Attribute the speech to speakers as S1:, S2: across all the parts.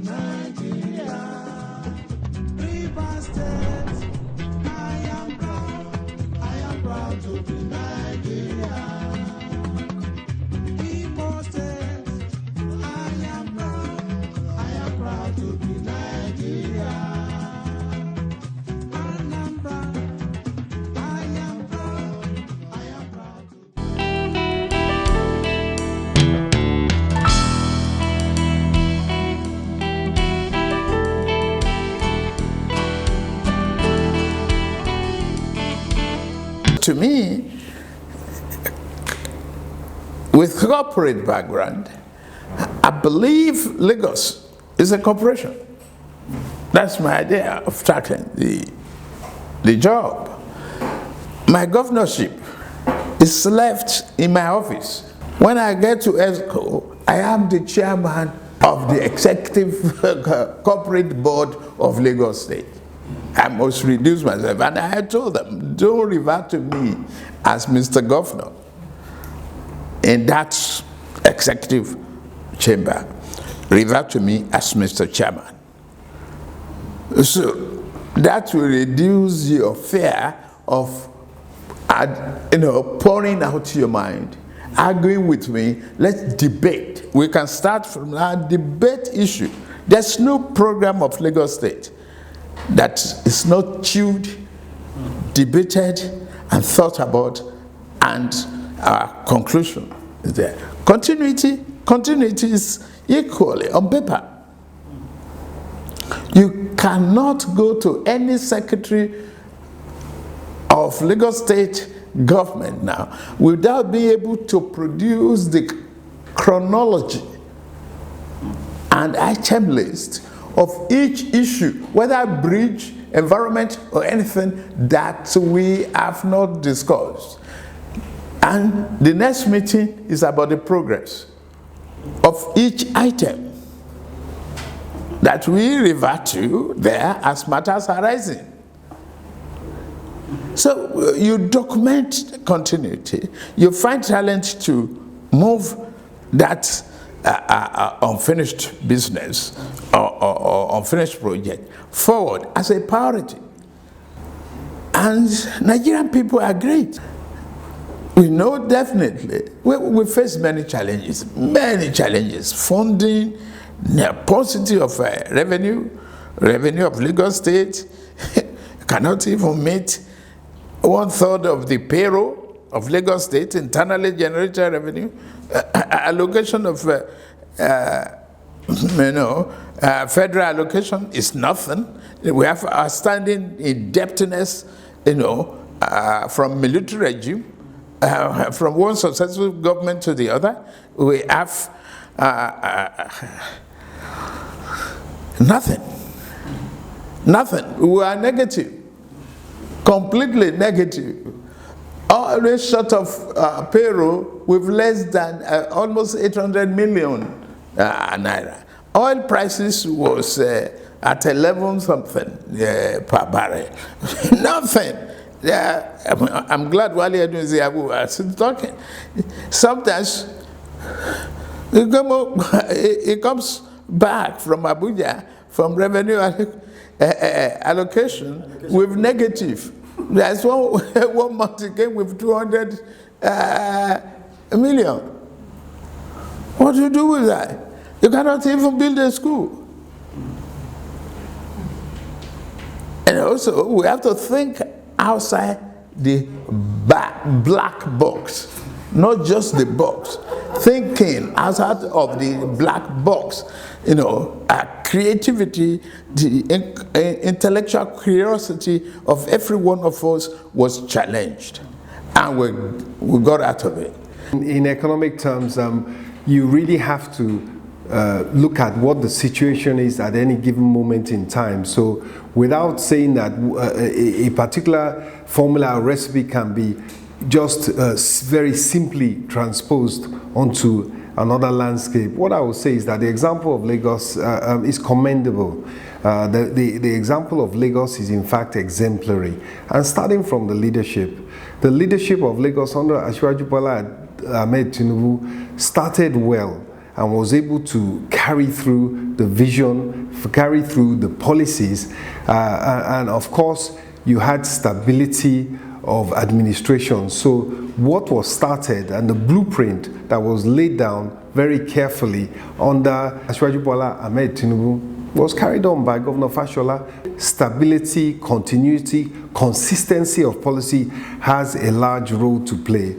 S1: Nigeria. Rivers State, I am proud to be Nigeria. Imo State, I am proud to be Nigeria. Anambra, I am proud to be.
S2: To me, with corporate background, I believe Lagos is a corporation. That's my idea of tackling the job. My governorship is left in my office. When I get to ESCO, I am the chairman of the executive corporate board of Lagos State. I must reduce myself, and I had told them, don't refer to me as Mr. Governor in that executive chamber. Refer to me as Mr. Chairman. So that will reduce your fear of, pouring out your mind, arguing with me. Let's debate. We can start from that debate issue. There's no program of Lagos State that is not chewed, debated, and thought about, and our conclusion is there. Continuity is equally on paper. You cannot go to any secretary of Lagos State government now without being able to produce the chronology and item list of each issue, whether bridge, environment, or anything that we have not discussed. And the next meeting is about the progress of each item that we revert to there as matters arising. So you document continuity, you find talent to move that unfinished business or unfinished project forward as a priority. And Nigerian people are great. We know definitely we face many challenges, funding, paucity of revenue of Lagos State cannot even meet 1/3 of the payroll of Lagos State, internally generated revenue, allocation of federal allocation is nothing. We have outstanding indebtedness, from military regime, from one successful government to the other. We have nothing. We are negative, completely negative. Always short of payroll with less than almost 800 million naira. Oil prices was at 11 something per barrel. Nothing. I'm glad Wale Abu is still talking. Sometimes it comes back from Abuja from revenue allocation with negative. That's one month it came with 200 million. What do you do with that? You cannot even build a school. And also, we have to think outside the black box, not just the box. Thinking outside of the black box, creativity, the intellectual curiosity of every one of us was challenged, and we got out of it.
S3: In economic terms, you really have to look at what the situation is at any given moment in time. So without saying that a particular formula or recipe can be just very simply transposed onto another landscape, what I would say is that the example of Lagos is commendable. The example of Lagos is in fact exemplary. And starting from the leadership of Lagos under Asiwaju Bola Ahmed Tinubu started well. and was able to carry through the vision, carry through the policies, and of course, you had stability of administration. So what was started and the blueprint that was laid down very carefully under Asiwaju Bola Ahmed Tinubu was carried on by Governor Fashola. Stability, continuity, consistency of policy has a large role to play.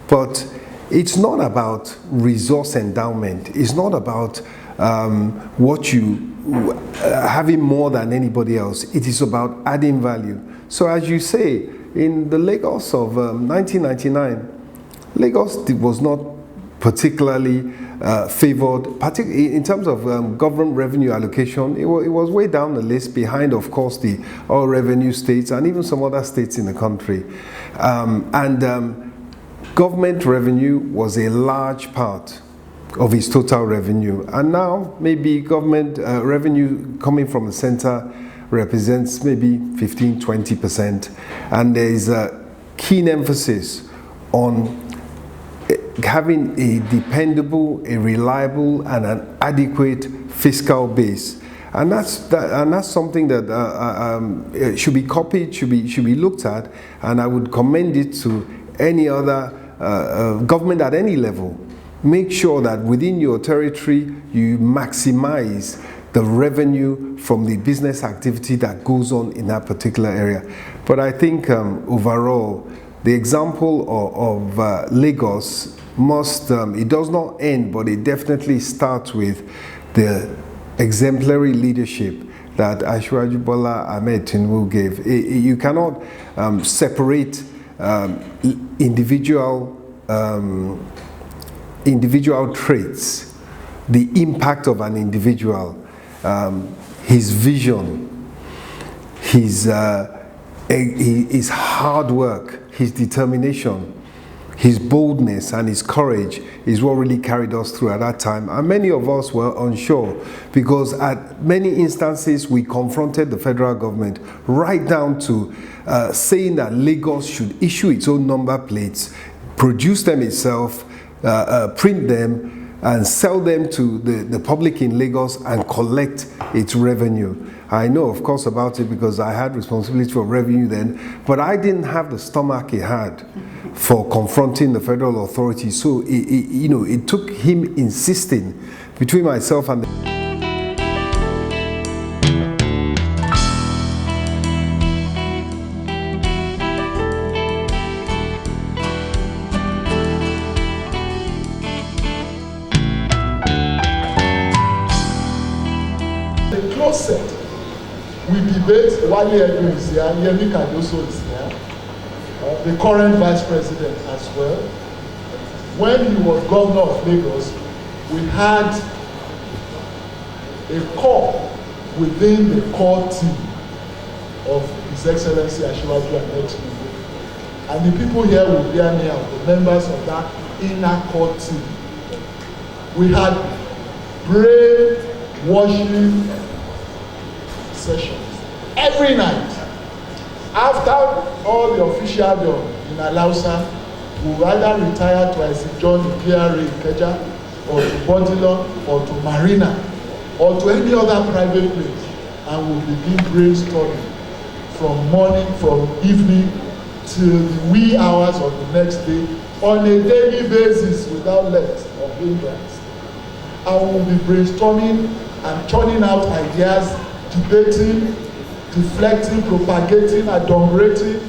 S3: But it's not about resource endowment. It's not about what you having more than anybody else. It is about adding value. So as you say, in the Lagos of 1999, Lagos was not particularly favored, particularly in terms of government revenue allocation. It was way down the list, behind, of course, the oil revenue states and even some other states in the country. Government revenue was a large part of its total revenue. And now, maybe government revenue coming from the center represents maybe 15–20%. And there is a keen emphasis on having a dependable, a reliable, and an adequate fiscal base. And that's something that should be copied, should be looked at, and I would commend it to any other government at any level. Make sure that within your territory you maximize the revenue from the business activity that goes on in that particular area. But I think overall, the example of Lagos must, it does not end, but it definitely starts with the exemplary leadership that Asiwaju Bola Ahmed Tinubu gave. You cannot separate individual traits, the impact of an individual, his vision, his hard work, his determination, his boldness and his courage is what really carried us through at that time. And many of us were unsure because at many instances we confronted the federal government, right down to saying that Lagos should issue its own number plates, produce them itself, print them, and sell them to the public in Lagos and collect its revenue. I know, of course, about it because I had responsibility for revenue then, but I didn't have the stomach he had for confronting the federal authorities. So, it took him insisting between myself and the
S4: closet. We debate Wale Edu is here, Yemi Cardoso is here, the current vice president as well. When he was governor of Lagos, we had a core within the core team of His Excellency Asiwaju Ahmed Tinubu. And the people here will bear me out, the members of that inner core team. We had brainwashing sessions every night. After all the official done in Alausa, we will either retire to Isaac John in PRA in Keja, or to Bodilon, or to Marina, or to any other private place, and we'll begin brainstorming from morning, from evening, till the wee hours of the next day, on a daily basis without let or hindrance. And we'll be brainstorming and churning out ideas, debating, deflecting, propagating, adumbrating,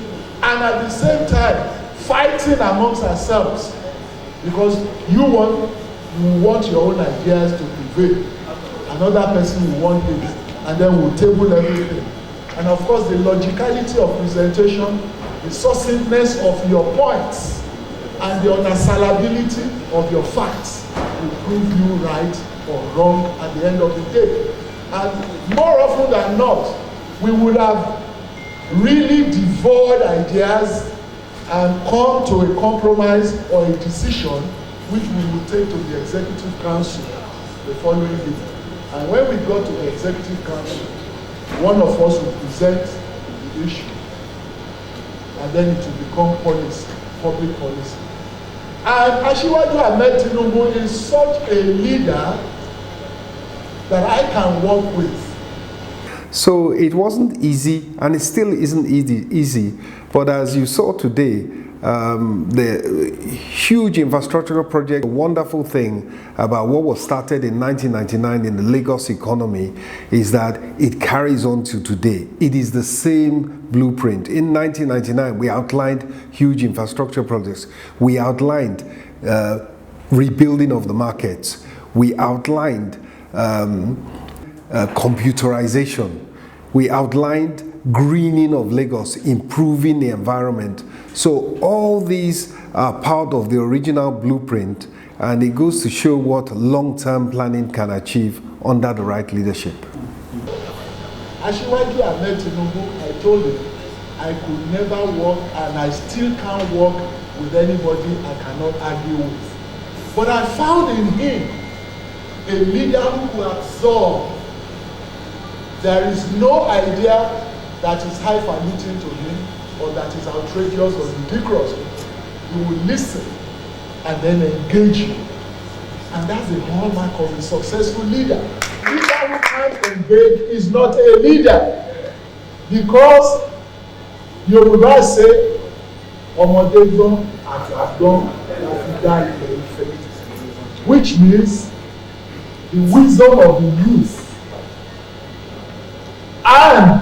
S4: and at the same time fighting amongst ourselves, because you want your own ideas to prevail, another person will want his, and then we'll table everything. And of course, the logicality of presentation, the succinctness of your points, and the unassailability of your facts will prove you right or wrong at the end of the day. And more often than not, we would have really devoured ideas and come to a compromise or a decision which we will take to the Executive Council the following week. And when we got to the Executive Council, one of us will present the issue, and then it will become policy, public policy. And Asiwaju Ahmed Tinubu is such a leader that I can work with.
S3: So it wasn't easy, and it still isn't easy. But as you saw today, the huge infrastructural project, the wonderful thing about what was started in 1999 in the Lagos economy is that it carries on to today. It is the same blueprint. In 1999, we outlined huge infrastructure projects. We outlined rebuilding of the markets. We outlined computerization. We outlined greening of Lagos, improving the environment. So all these are part of the original blueprint, and it goes to show what long-term planning can achieve under the right leadership.
S4: Asiwaju Ahmed Tinubu, I told him I could never work, and I still can't work with anybody I cannot argue with. But I found in him a leader who will absorb. There is no idea that is highfalutin to him or that is outrageous or ridiculous. He will listen and then engage you. And that's the hallmark of a successful leader. Leader who can't engage is not a leader. Because Yoruba say, ọmọdé gbọ́n àgbà gbọ́n láti dá ilẹ̀ Ifẹ̀. Which means the wisdom of the youth and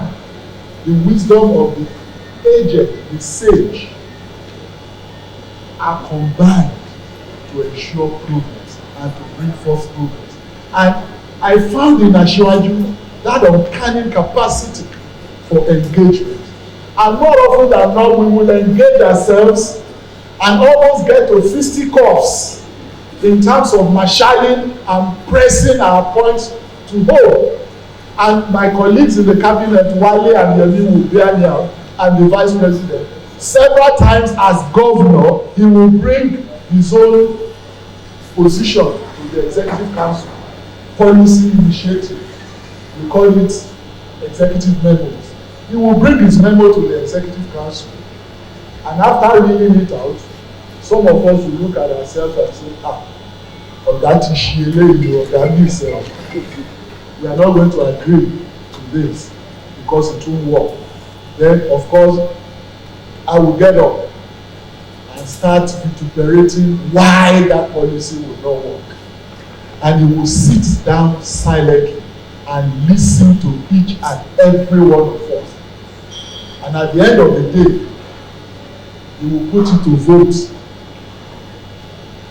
S4: the wisdom of the aged, the sage, are combined to ensure progress and to bring forth progress. And I found in Asiwaju that uncanny capacity for engagement. And more often than not, we will engage ourselves and almost get to fisticuffs in terms of marshalling and pressing our points to home. And my colleagues in the cabinet, Wale and Yemi, will bear me out, and the vice president, several times as governor, he will bring his own position to the executive council, policy initiative. We call it executive memos. He will bring his memo to the executive council, and after reading it out, some of us will look at ourselves and say, Oga ti ṣe eléyìí, Oga ní ìṣẹ̀lẹ̀. We are not going to agree to this because it won't work. Then, of course, I will get up and start vituperating why that policy will not work. And he will sit down silently and listen to each and every one of us. And at the end of the day, he will put it to vote.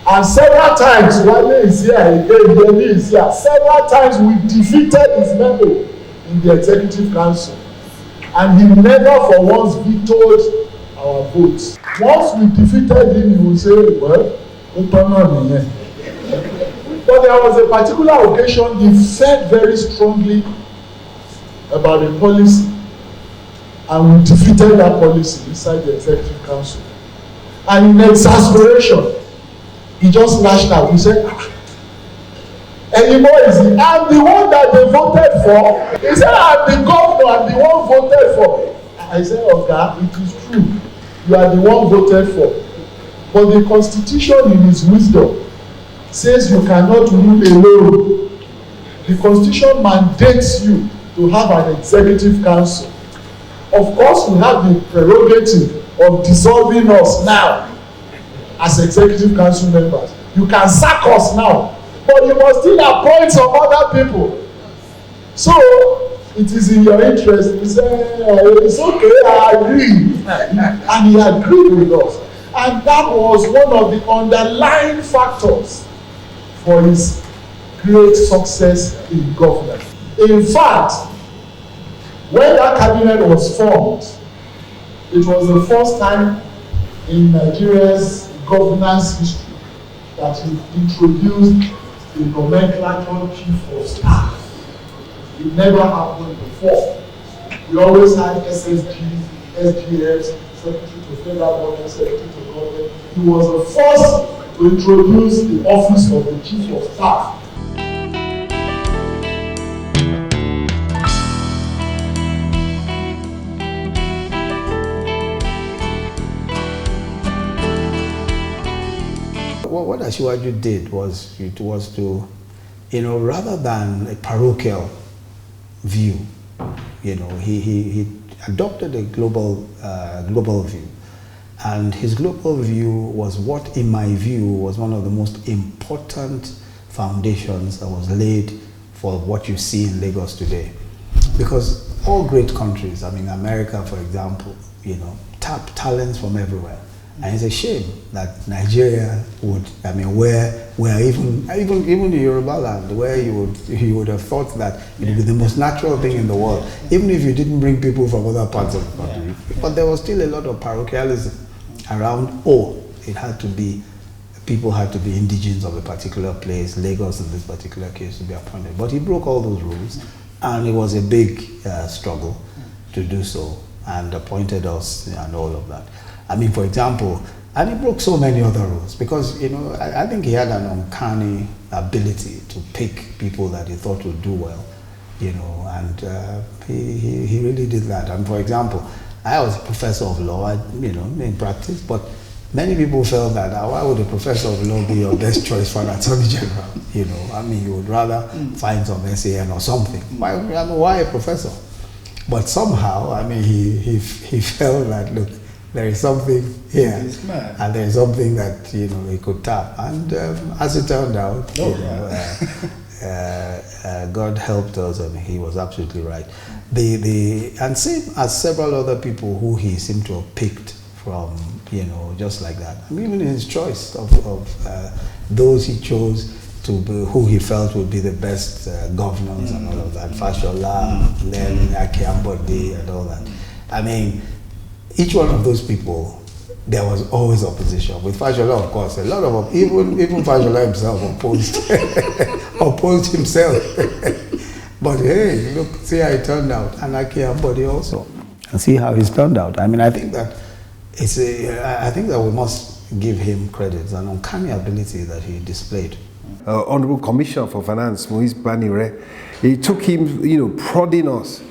S4: And several times, Wale is here, again, Yemi is here. Several times we defeated his memo in the executive council. And he never for once vetoed our votes. Once we defeated him, he would say, well, but there was a particular occasion he felt very strongly about a policy, and we defeated that policy inside the executive council. And in exasperation, he just lashed out. He said, anymore is it? I'm the one that they voted for. He said, I'm the governor, I'm the one voted for. I said, okay, it is true. You are the one voted for. But the constitution in its wisdom says you cannot rule alone. The constitution mandates you to have an executive council. Of course, we have the prerogative of dissolving us now as executive council members. You can sack us now, but you must still appoint some other people. So it is in your interest. He said, it's okay, I agree. And he agreed with us. And that was one of the underlying factors for his great success in government. In fact, when that cabinet was formed, it was the first time in Nigeria's governance history that he introduced the nomenclature chief of staff. It never happened before. We always had SSGs, SGFs, Secretary to Federal Government, Secretary to Government. He was the first to introduce the office of the chief of staff.
S5: what Asiwaju did was to, rather than a parochial view, he adopted a global view. And his global view was what, in my view, was one of the most important foundations that was laid for what you see in Lagos today. Because all great countries, I mean, America, for example, tap talents from everywhere. And it's a shame that Nigeria would, where even the Yoruba land, where you would have thought that it would be the most natural thing in the world, even if you didn't bring people from other parts of the country. But there was still a lot of parochialism around, people had to be indigenes of a particular place, Lagos in this particular case, to be appointed. But he broke all those rules, and it was a big struggle to do so, and appointed us and all of that. I mean, for example, and he broke so many other rules because, I think he had an uncanny ability to pick people that he thought would do well, and he really did that. And for example, I was a professor of law, in practice, but many people felt that why would a professor of law be your best choice for an attorney general? You would rather find some SAN or something. Why a professor? But somehow, he felt that, look, there is something here, and there is something that he could tap. And as it turned out, God helped us, and he was absolutely right. And same as several other people who he seemed to have picked from, just like that. Even in his choice of those he chose to be, who he felt would be the best governors and all of that, Fashola, Len, Akiambode, and all that. Each one of those people, there was always opposition. With Fashola, of course, a lot of even Fashola himself opposed himself. But hey, look, see how it turned out, and Akiambode also, and see how he's turned out. I think that I think that we must give him credit, an uncanny ability that he displayed.
S3: Honorable Commissioner for Finance, Moise Banire, it took him, prodding us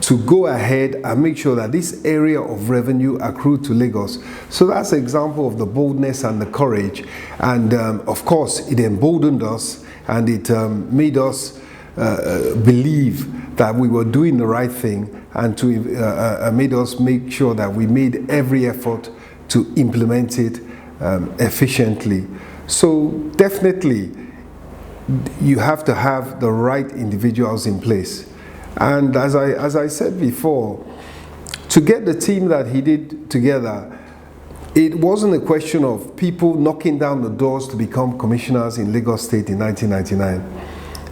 S3: to go ahead and make sure that this area of revenue accrued to Lagos. So that's an example of the boldness and the courage. And of course, it emboldened us, and it made us believe that we were doing the right thing, and made us make sure that we made every effort to implement it efficiently. So definitely, you have to have the right individuals in place. And as I said before, to get the team that he did together, it wasn't a question of people knocking down the doors to become commissioners in Lagos State in 1999.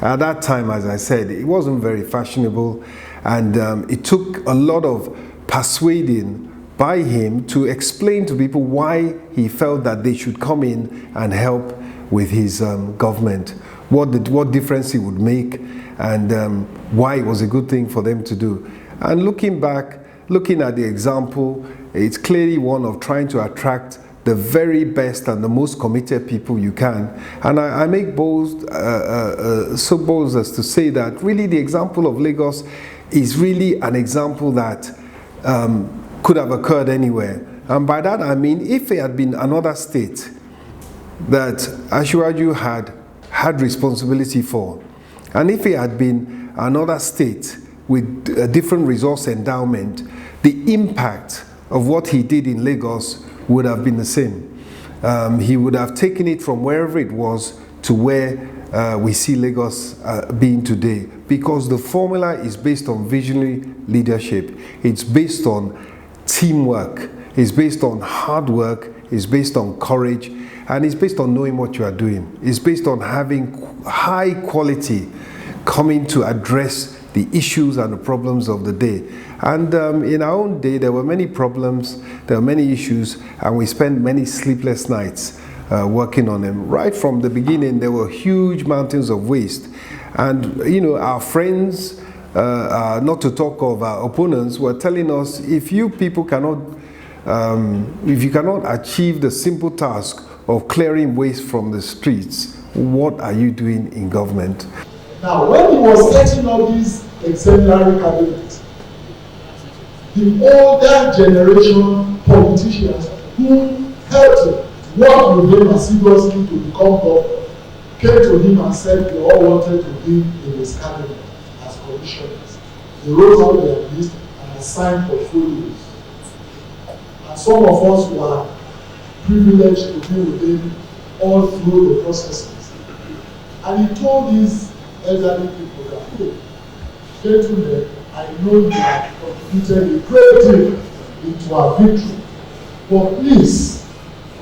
S3: At that time, as I said, it wasn't very fashionable, and it took a lot of persuading by him to explain to people why he felt that they should come in and help with his government, what difference it would make, and why it was a good thing for them to do. And looking back, looking at the example, it's clearly one of trying to attract the very best and the most committed people you can. And I make so bold as to say that really the example of Lagos is really an example that could have occurred anywhere. And by that I mean, if it had been another state that Asiwaju had responsibility for, and if it had been another state with a different resource endowment, the impact of what he did in Lagos would have been the same. He would have taken it from wherever it was to where we see Lagos being today, because the formula is based on visionary leadership. It's based on teamwork. It's based on hard work. It's based on courage. And it's based on knowing what you are doing. It's based on having high quality coming to address the issues and the problems of the day. And in our own day, there were many problems, there were many issues, and we spent many sleepless nights working on them. Right from the beginning, there were huge mountains of waste. And, our friends, not to talk of our opponents, were telling us, if you people cannot, if you cannot achieve the simple task of clearing waste from the streets, what are you doing in government?
S4: Now, when he was setting up this exemplary cabinet, the older generation politicians who helped him worked with him assiduously to become governor, came to him and said they all wanted to be in his cabinet as commissioners. They wrote out their list and assigned portfolios. And some of us were privileged to be with him all through the processes. And he told these elderly people that, hey, gentlemen, I know you have contributed a great deal into our victory, but please,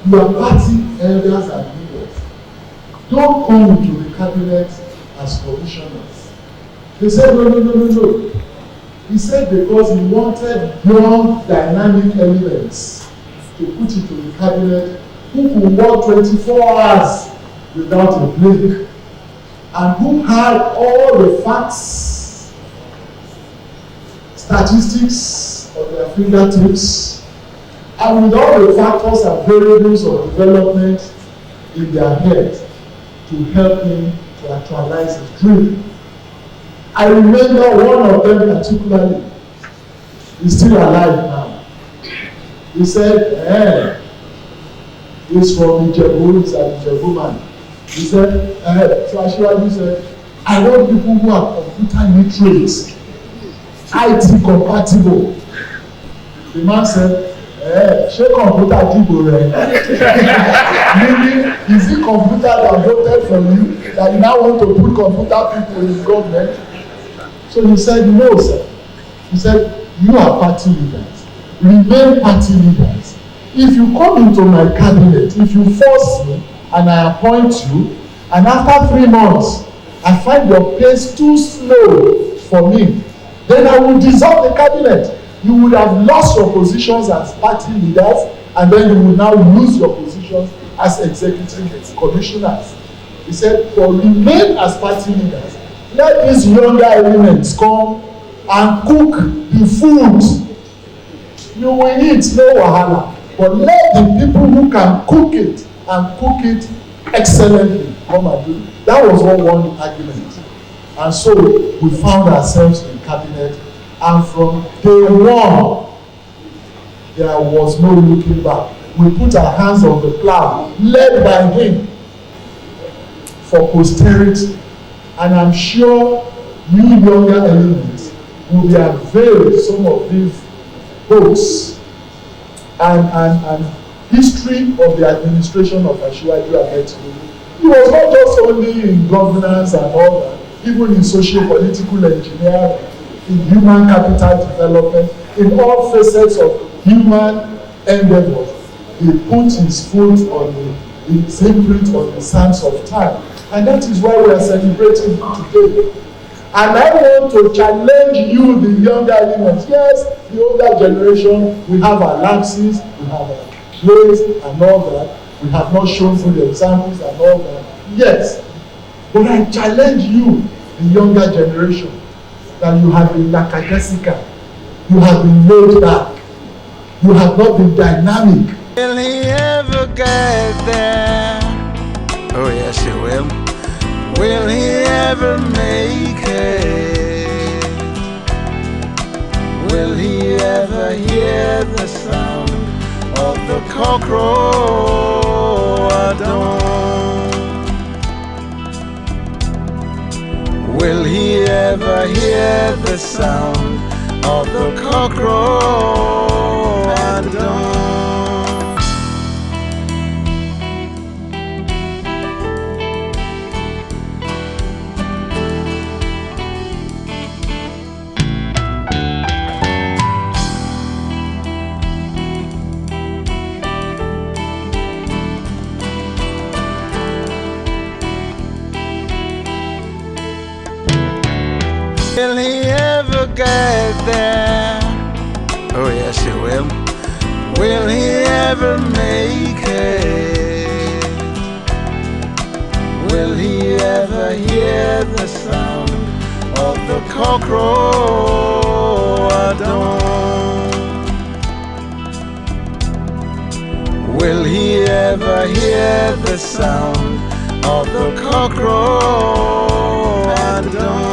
S4: you are party elders and leaders. Don't come into the cabinet as commissioners. They said, no. He said because he wanted young, dynamic elements to put into the cabinet who could work 24 hours without a break and who had all the facts, statistics on their fingertips, and with all the factors and variables of development in their head to help him to actualize his dream. I remember one of them particularly, he's still alive now. He said, he's from Ijebu, he's an Ijebu man. He said, so Asiwaju said, I want people who are computer literate, IT compatible. The man said, ṣé computer dìbò rẹ? Meaning, is it computer that voted for you that you now want to put computer people in government? So he said, no, sir. He said, you are party leaders. Remain party leaders. If you come into my cabinet, if you force me and I appoint you, and after 3 months, I find your pace too slow for me, then I will dissolve the cabinet. You would have lost your positions as party leaders, and then you will now lose your positions as executive commissioners. He said, for remain as party leaders. Let these younger elements come and cook the food. You will eat, no wahala. But let the people who can cook it and cook it excellently come and do it. That was one argument. And so we found ourselves in cabinet, and from day one, there was no looking back. We put our hands on the plow, led by him, for posterity. And I'm sure you younger elements will be availed some of these books and history of the administration of Asiwaju Ahmed Tinubu. He was not just only in governance and all that, even in socio-political engineering, in human capital development, in all facets of human endeavors. He put his foot on his imprint on the sands of time. And that is why we are celebrating today. And I want to challenge you, the younger elements. Yes, the older generation, we have our lapses, we have our ways and all that. We have not shown good examples and all that. Yes, but I challenge you, the younger generation, that you have been lackadaisical, you have been laid back, you have not been dynamic.
S1: Will he ever get there? Oh yes, he will. Will he ever make it? Will he ever hear the sound of the cockroach? I don't. Will he ever hear the sound of the cockroach? I don't. Will he ever get there? Oh yes, he will. Will he ever make it? Will he ever hear the sound of the cockroach? I don't. Will he ever hear the sound of the cockroach? I don't.